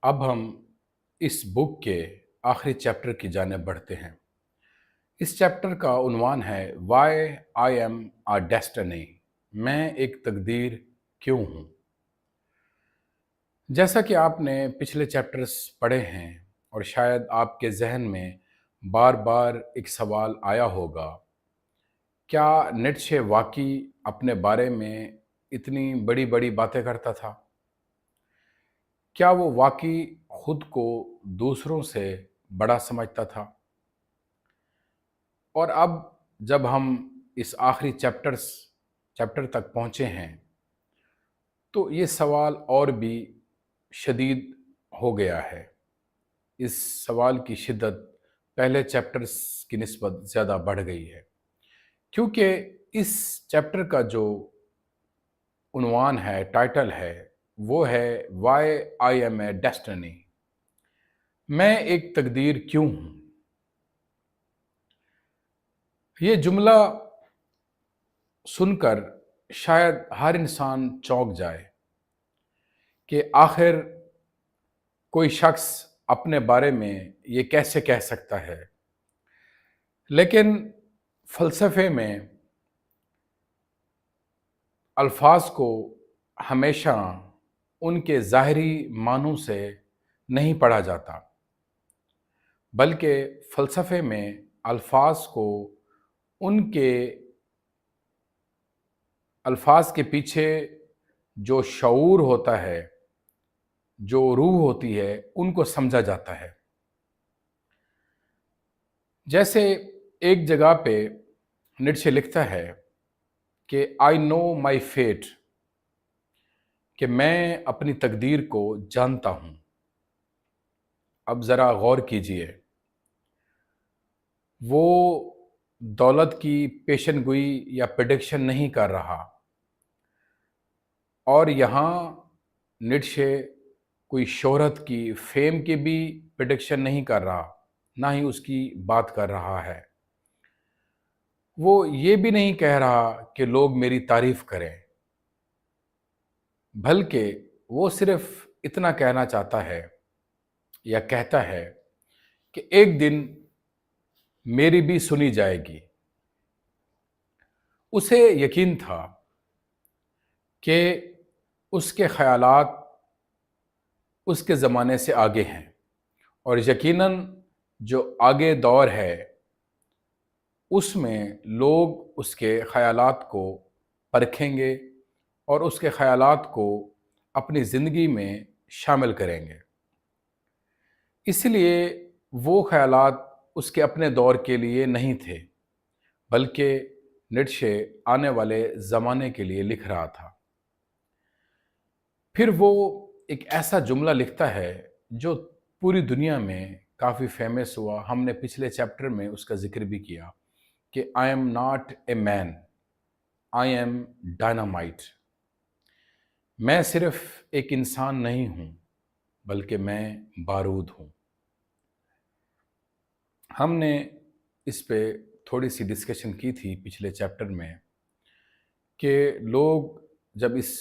अब हम इस बुक के आखिरी चैप्टर की जानिब बढ़ते हैं। इस चैप्टर का उन्वान है why I am a destiny. मैं एक तकदीर क्यों हूँ। जैसा कि आपने पिछले चैप्टर्स पढ़े हैं और शायद आपके जहन में बार बार एक सवाल आया होगा, क्या नीत्शे वाकई अपने बारे में इतनी बड़ी बड़ी बातें करता था? क्या वो वाकई खुद को दूसरों से बड़ा समझता था? और अब जब हम इस आखिरी चैप्टर तक पहुंचे हैं, तो ये सवाल और भी शदीद हो गया है। इस सवाल की शिद्दत पहले चैप्टर्स की निस्बत ज़्यादा बढ़ गई है, क्योंकि इस चैप्टर का जो उन्वान है, टाइटल है, वो है why I am a destiny. मैं एक तकदीर क्यों हूँ। ये जुमला सुनकर शायद हर इंसान चौंक जाए कि आखिर कोई शख्स अपने बारे में ये कैसे कह सकता है। लेकिन फ़लसफ़े में अल्फाज को हमेशा उनके ज़ाहिरी मानों से नहीं पढ़ा जाता, बल्कि फ़लसफ़े में अल्फाज को उनके अल्फाज के पीछे जो शऊर होता है, जो रूह होती है, उनको समझा जाता है। जैसे एक जगह पे नीत्शे लिखता है कि आई नो माई फेट, कि मैं अपनी तकदीर को जानता हूं। अब ज़रा गौर कीजिए, वो दौलत की पेशन गोई या प्रेडिक्शन नहीं कर रहा, और यहाँ नीत्शे कोई शोहरत की, फेम की भी प्रेडिक्शन नहीं कर रहा, ना ही उसकी बात कर रहा है। वो ये भी नहीं कह रहा कि लोग मेरी तारीफ करें, बल्कि वो सिर्फ इतना कहना चाहता है या कहता है कि एक दिन मेरी भी सुनी जाएगी। उसे यकीन था कि उसके ख़यालात उसके ज़माने से आगे हैं, और यकीनन जो आगे दौर है उसमें लोग उसके ख़यालात को परखेंगे और उसके ख़यालात को अपनी ज़िंदगी में शामिल करेंगे। इसलिए वो ख़यालात उसके अपने दौर के लिए नहीं थे, बल्कि नीत्शे आने वाले ज़माने के लिए लिख रहा था। फिर वो एक ऐसा जुमला लिखता है जो पूरी दुनिया में काफ़ी फेमस हुआ। हमने पिछले चैप्टर में उसका ज़िक्र भी किया कि I am not a man, I am dynamite. मैं सिर्फ एक इंसान नहीं हूँ, बल्कि मैं बारूद हूँ। हमने इस पे थोड़ी सी डिस्कशन की थी पिछले चैप्टर में कि लोग जब इस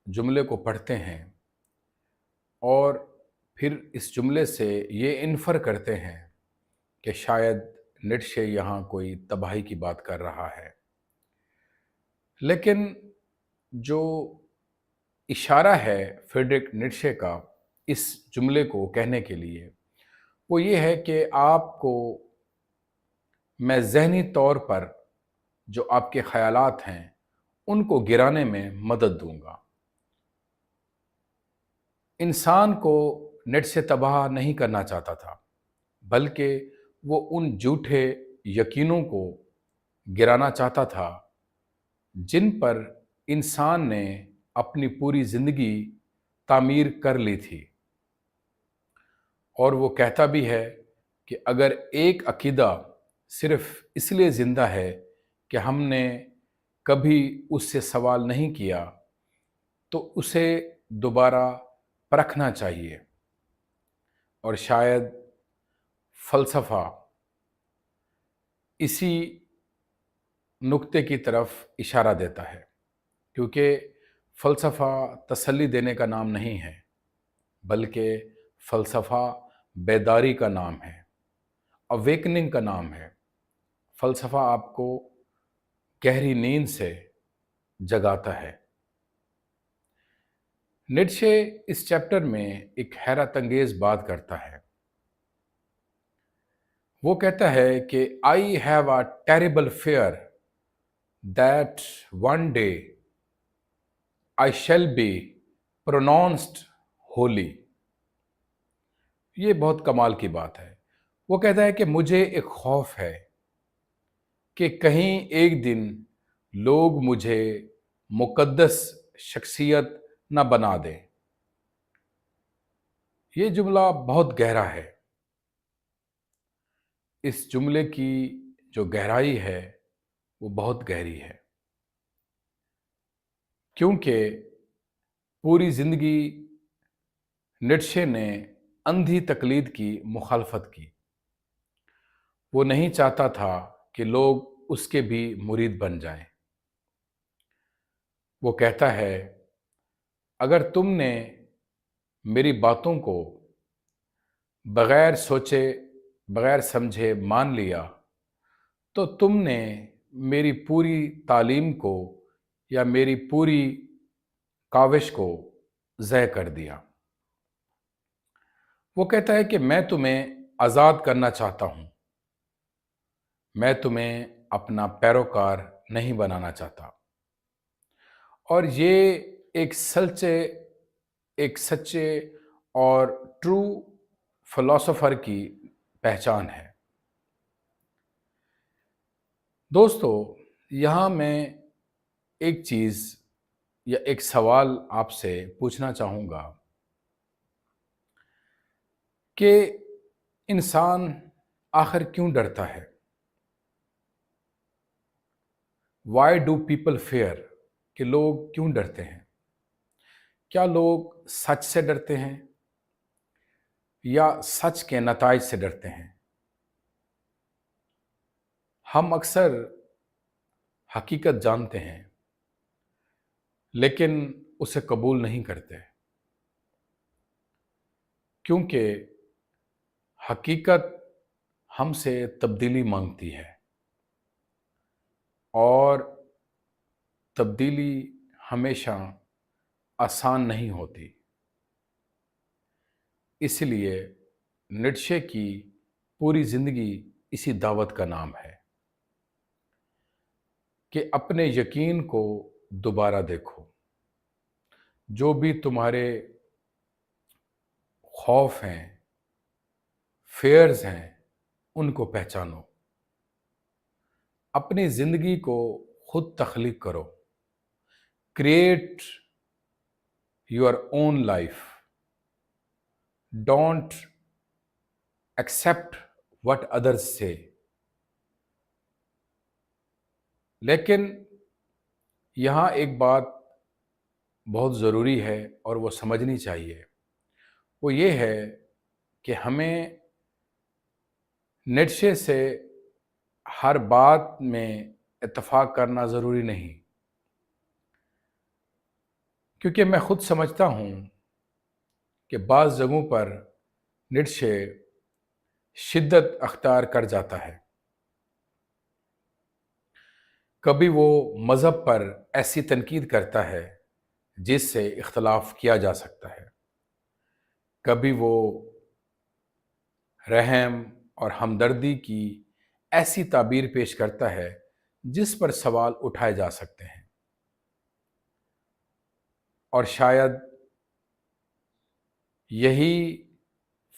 जुमले को पढ़ते हैं और फिर इस जुमले से ये इन्फर करते हैं कि शायद नीत्शे यहाँ कोई तबाही की बात कर रहा है। लेकिन जो इशारा है फ्रीडरिक नीत्शे का इस जुमले को कहने के लिए, वो ये है कि आपको मैं ज़हनी तौर पर जो आपके ख़यालात हैं उनको गिराने में मदद दूंगा। इंसान को नीत्शे तबाह नहीं करना चाहता था, बल्कि वो उन झूठे यकीनों को गिराना चाहता था जिन पर इंसान ने अपनी पूरी ज़िंदगी तामीर कर ली थी। और वो कहता भी है कि अगर एक अकीदा सिर्फ इसलिए ज़िंदा है कि हमने कभी उससे सवाल नहीं किया, तो उसे दोबारा परखना चाहिए। और शायद फ़लसफ़ा इसी नुक्ते की तरफ इशारा देता है, क्योंकि फ़लसफ़ा तसल्ली देने का नाम नहीं है, बल्कि فلسفہ بیداری کا نام ہے، اویکننگ کا نام ہے۔ فلسفہ آپ کو گہری نیند سے جگاتا ہے۔ نیٹشے اس چیپٹر میں ایک حیرت انگیز بات کرتا ہے۔ وہ کہتا ہے کہ I have a terrible fear that one day I shall be pronounced holy۔ یہ بہت کمال کی بات ہے۔ وہ کہتا ہے کہ مجھے ایک خوف ہے کہ کہیں ایک دن لوگ مجھے مقدس شخصیت نہ بنا دیں۔ یہ جملہ بہت گہرا ہے۔ اس جملے کی جو گہرائی ہے وہ بہت گہری ہے، کیونکہ پوری زندگی نیٹشے نے اندھی تقلید کی مخالفت کی۔ وہ نہیں چاہتا تھا کہ لوگ اس کے بھی مرید بن جائیں۔ وہ کہتا ہے، اگر تم نے میری باتوں کو بغیر سوچے بغیر سمجھے مان لیا تو تم نے میری پوری تعلیم کو یا میری پوری کاوش کو ضائع کر دیا۔ وہ کہتا ہے کہ میں تمہیں آزاد کرنا چاہتا ہوں، میں تمہیں اپنا پیروکار نہیں بنانا چاہتا۔ اور یہ ایک سچے اور ٹرو فلاسفر کی پہچان ہے۔ دوستو، یہاں میں ایک چیز یا ایک سوال آپ سے پوچھنا چاہوں گا کہ انسان آخر کیوں ڈرتا ہے؟ Why do people fear? کہ لوگ کیوں ڈرتے ہیں؟ کیا لوگ سچ سے ڈرتے ہیں یا سچ کے نتائج سے ڈرتے ہیں؟ ہم اکثر حقیقت جانتے ہیں لیکن اسے قبول نہیں کرتے، کیونکہ حقیقت ہم سے تبدیلی مانگتی ہے، اور تبدیلی ہمیشہ آسان نہیں ہوتی۔ اس لیے نیٹشے کی پوری زندگی اسی دعوت کا نام ہے کہ اپنے یقین کو دوبارہ دیکھو۔ جو بھی تمہارے خوف ہیں، فیئرز ہیں، ان کو پہچانو۔ اپنی زندگی کو خود تخلیق کرو۔ Create your own life. Don't accept what others سے۔ لیکن یہاں ایک بات بہت ضروری ہے اور وہ سمجھنی چاہیے، وہ یہ ہے کہ ہمیں نیٹشے سے ہر بات میں اتفاق کرنا ضروری نہیں، کیونکہ میں خود سمجھتا ہوں کہ بعض جگہوں پر نیٹشے شدت اختیار کر جاتا ہے۔ کبھی وہ مذہب پر ایسی تنقید کرتا ہے جس سے اختلاف کیا جا سکتا ہے، کبھی وہ رحم اور ہمدردی کی ایسی تعبیر پیش کرتا ہے جس پر سوال اٹھائے جا سکتے ہیں، اور شاید یہی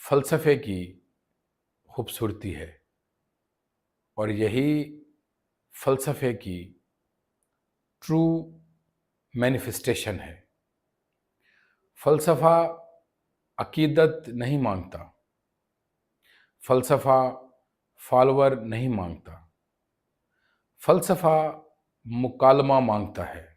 فلسفے کی خوبصورتی ہے، اور یہی فلسفے کی ٹرو مینیفیسٹیشن ہے۔ فلسفہ عقیدت نہیں مانگتا، فلسفہ فالوور نہیں مانگتا، فلسفہ مکالمہ مانگتا ہے۔